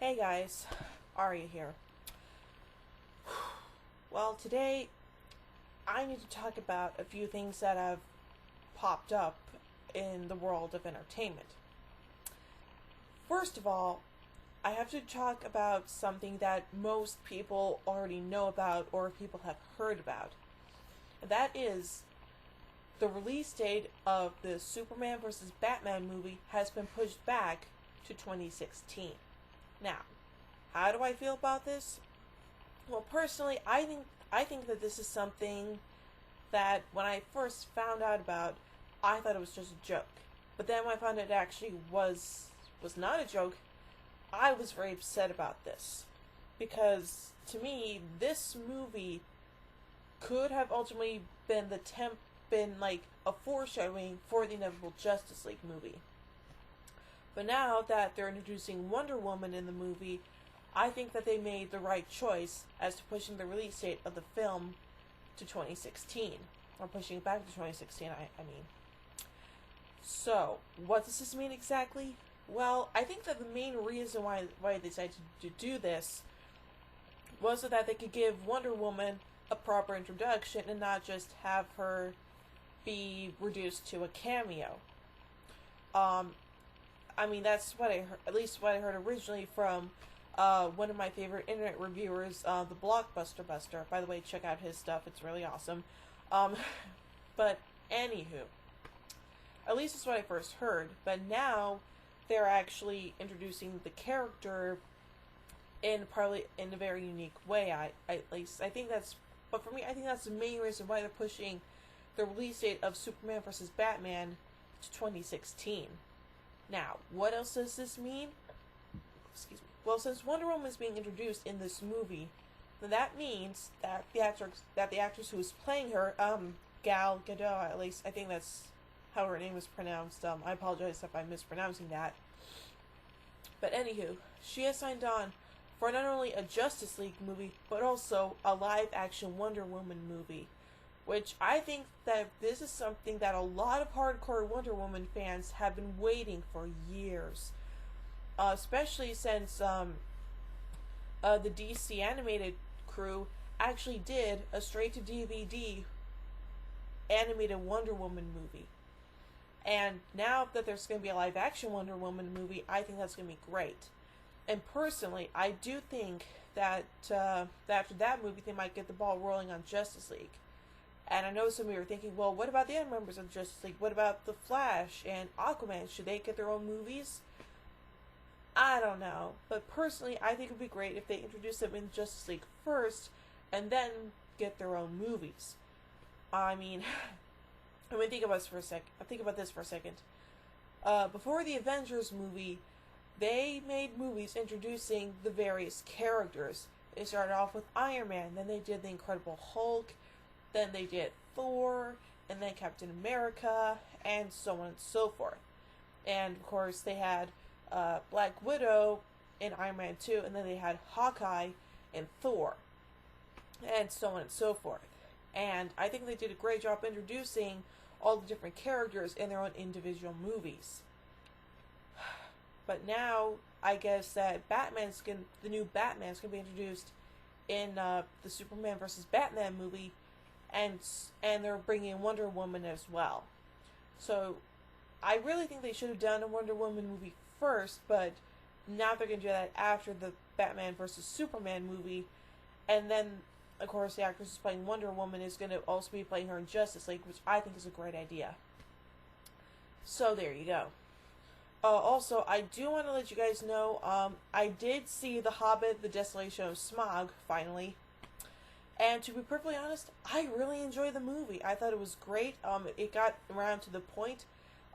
Hey guys, Arya here. Well, today I need to talk about a few things that have popped up in the world of entertainment. First of all, I have to talk about something that most people already know about or people have heard about. That is, the release date of the Superman vs. Batman movie has been pushed back to 2016. Now, how do I feel about this? Well, personally, I think that this is something that when I first found out about, I thought it was just a joke. But then when I found it actually was not a joke, I was very upset about this. Because to me, this movie could have ultimately been like a foreshadowing for the inevitable Justice League movie. But now that they're introducing Wonder Woman in the movie, I think that they made the right choice as to pushing the release date of the film to 2016. Or pushing it back to 2016, I mean. So, what does this mean exactly? Well, I think that the main reason why they decided to do this was so that they could give Wonder Woman a proper introduction and not just have her be reduced to a cameo. I mean, that's what I heard, at least what I heard originally from one of my favorite internet reviewers, the Blockbuster Buster. By the way, check out his stuff, it's really awesome. But anywho, at least that's what I first heard. But now they're actually introducing the character in probably in a very unique way. I think that's, but for me, I think that's the main reason why they're pushing the release date of Superman vs. Batman to 2016. Now, what else does this mean? Excuse me. Well, since Wonder Woman is being introduced in this movie, then that means that the actress who is playing her, Gal Gadot, at least I think that's how her name is pronounced. I apologize if I'm mispronouncing that. But anywho, she has signed on for not only a Justice League movie, but also a live-action Wonder Woman movie. Which I think that this is something that a lot of hardcore Wonder Woman fans have been waiting for years. Especially since the DC animated crew actually did a straight-to-DVD animated Wonder Woman movie. And now that there's going to be a live-action Wonder Woman movie, I think that's going to be great. And personally, I do think that after that movie, they might get the ball rolling on Justice League. And I know some of you are thinking, well, what about the other members of Justice League? What about The Flash and Aquaman? Should they get their own movies? I don't know. But personally, I think it would be great if they introduce them in Justice League first, and then get their own movies. I mean, think about this for a second. Before the Avengers movie, they made movies introducing the various characters. They started off with Iron Man, then they did the Incredible Hulk, then they did Thor, and then Captain America, and so on and so forth. And, of course, they had Black Widow in Iron Man 2, and then they had Hawkeye in Thor, and so on and so forth. And I think they did a great job introducing all the different characters in their own individual movies. But now, I guess that the new Batman's going to be introduced in the Superman vs. Batman movie, and they're bringing Wonder Woman as well. So, I really think they should have done a Wonder Woman movie first, but now they're going to do that after the Batman vs. Superman movie, and then, of course, the actress who's playing Wonder Woman is going to also be playing her in Justice League, which I think is a great idea. So, there you go. Also, I do want to let you guys know, I did see The Hobbit, The Desolation of Smaug, finally. And to be perfectly honest, I really enjoyed the movie. I thought it was great. It got around to the point.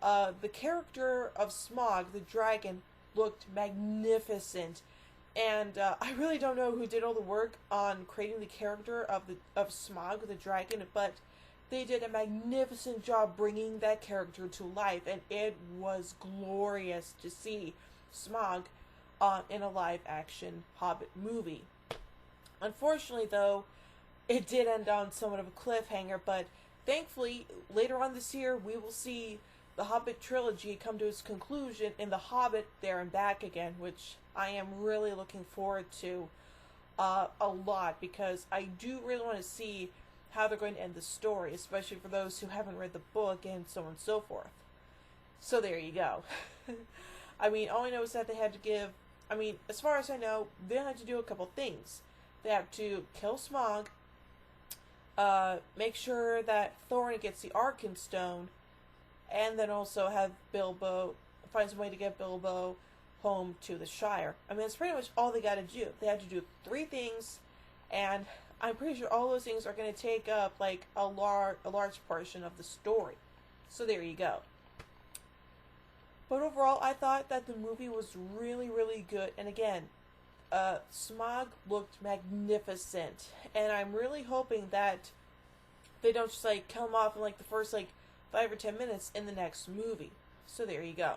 The character of Smaug, the dragon, looked magnificent. And I really don't know who did all the work on creating the character of Smaug, the dragon, but they did a magnificent job bringing that character to life, and it was glorious to see Smaug in a live-action Hobbit movie. Unfortunately, though, it did end on somewhat of a cliffhanger, but thankfully, later on this year, we will see the Hobbit trilogy come to its conclusion in The Hobbit There and Back Again, which I am really looking forward to a lot, because I do really want to see how they're going to end the story, especially for those who haven't read the book and so on and so forth. So there you go. I mean, all I know is that they had to give, I mean, as far as I know, they had to do a couple things. They have to kill Smaug, make sure that Thorin gets the Arkenstone, and then also have Bilbo, find some way to get Bilbo home to the Shire. I mean, that's pretty much all they gotta do. They have to do 3 things, and I'm pretty sure all those things are going to take up, like, a large portion of the story. So there you go. But overall, I thought that the movie was really, really good. And again, Smaug looked magnificent. And I'm really hoping that they don't just, like, come off in, like, the first, like, 5 or 10 minutes in the next movie. So there you go.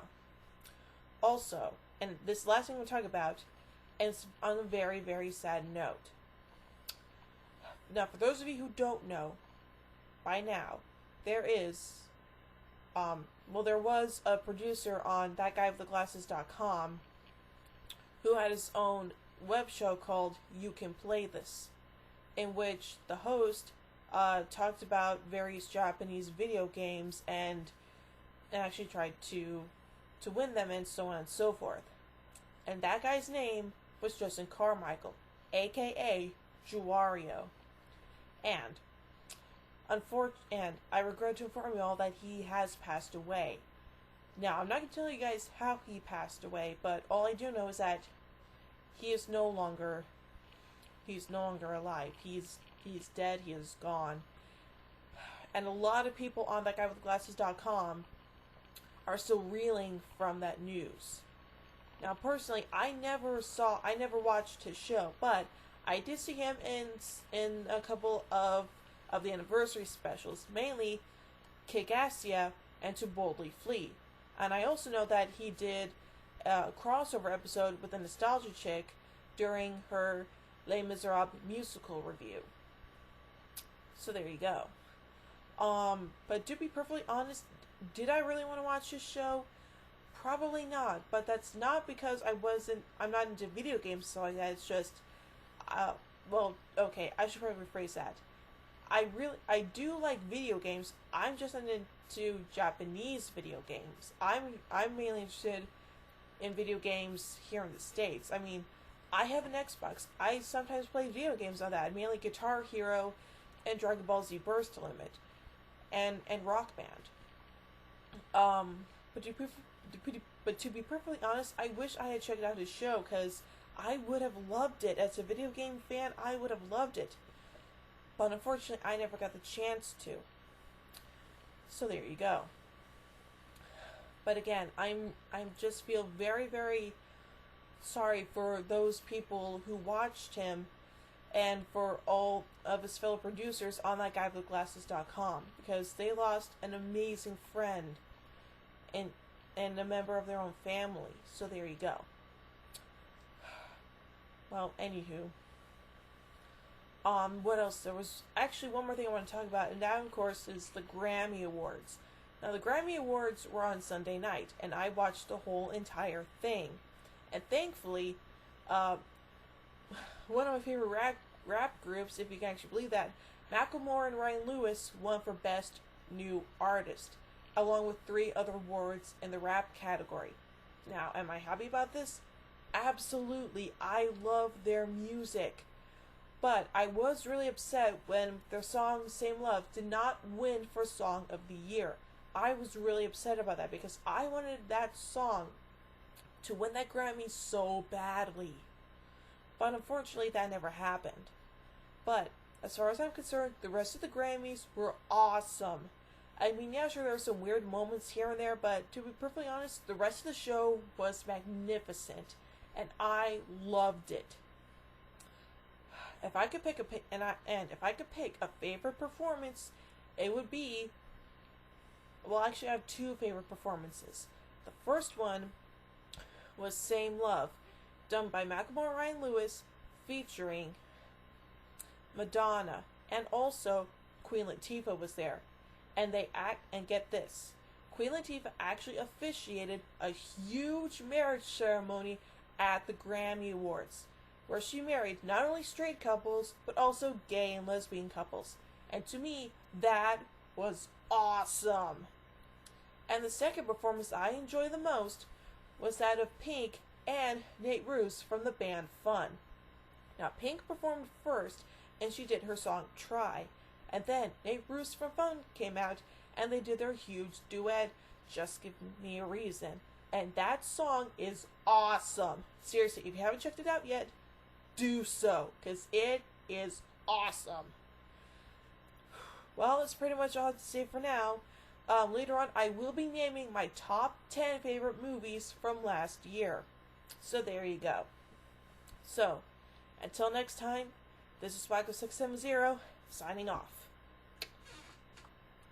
Also, and this last thing we'll talk about, and it's on a very, very sad note. Now, for those of you who don't know, by now, there is, there was a producer on thatguywiththeglasses.com who had his own web show called You Can Play This, in which the host talked about various Japanese video games and actually tried to win them and so on and so forth. And that guy's name was Justin Carmichael, aka JewWario. And I regret to inform you all that he has passed away. Now, I'm not going to tell you guys how he passed away, but all I do know is that he is no longer alive. He's dead. He is gone. And a lot of people on thatguywiththeglasses.com are still reeling from that news. Now, personally, I never watched his show, but I did see him in a couple of the anniversary specials, mainly Kick-Assia and To Boldly Flee. And I also know that he did a crossover episode with a Nostalgia Chick during her Les Miserables musical review. So there you go. But to be perfectly honest, did I really want to watch this show? Probably not. But that's not because I'm not into video games, so like that. It's just, okay, I should probably rephrase that. I do like video games. I'm just not into Japanese video games. I'm mainly interested in video games here in the States. I mean, I have an Xbox. I sometimes play video games on that. Mainly Guitar Hero and Dragon Ball Z Burst Limit and Rock Band. But to be perfectly honest, I wish I had checked out his show, because I would have loved it. As a video game fan, I would have loved it. But unfortunately, I never got the chance to. So there you go. But again, I'm just feel very, very sorry for those people who watched him, and for all of his fellow producers on thatguywiththeglasses.com, because they lost an amazing friend and a member of their own family. So there you go. Well, anywho. What else? There was actually one more thing I want to talk about, and that, of course, is the Grammy Awards. Now, the Grammy Awards were on Sunday night, and I watched the whole entire thing. And thankfully, one of my favorite rap groups, if you can actually believe that, Macklemore and Ryan Lewis won for Best New Artist, along with 3 other awards in the rap category. Now, am I happy about this? Absolutely. I love their music. But I was really upset when their song Same Love did not win for Song of the Year. I was really upset about that, because I wanted that song to win that Grammy so badly. But unfortunately, that never happened. But as far as I'm concerned, the rest of the Grammys were awesome. I mean, yeah, sure, there were some weird moments here and there, but to be perfectly honest, the rest of the show was magnificent, and I loved it. If I could pick a favorite performance, it would be, well, actually, I have 2 favorite performances. The first one was Same Love, done by Macklemore and Ryan Lewis, featuring Madonna, and also Queen Latifah was there. And they get this, Queen Latifah actually officiated a huge marriage ceremony at the Grammy Awards, where she married not only straight couples, but also gay and lesbian couples. And to me, that was awesome. And the second performance I enjoyed the most was that of Pink and Nate Ruess from the band Fun. Now, Pink performed first, and she did her song Try. And then Nate Ruess from Fun came out, and they did their huge duet, Just Give Me a Reason. And that song is awesome. Seriously, if you haven't checked it out yet, do so, because it is awesome. Well, that's pretty much all I have to say for now. Later on, I will be naming my top 10 favorite movies from last year. So there you go. So, until next time, this is Spyco670, signing off.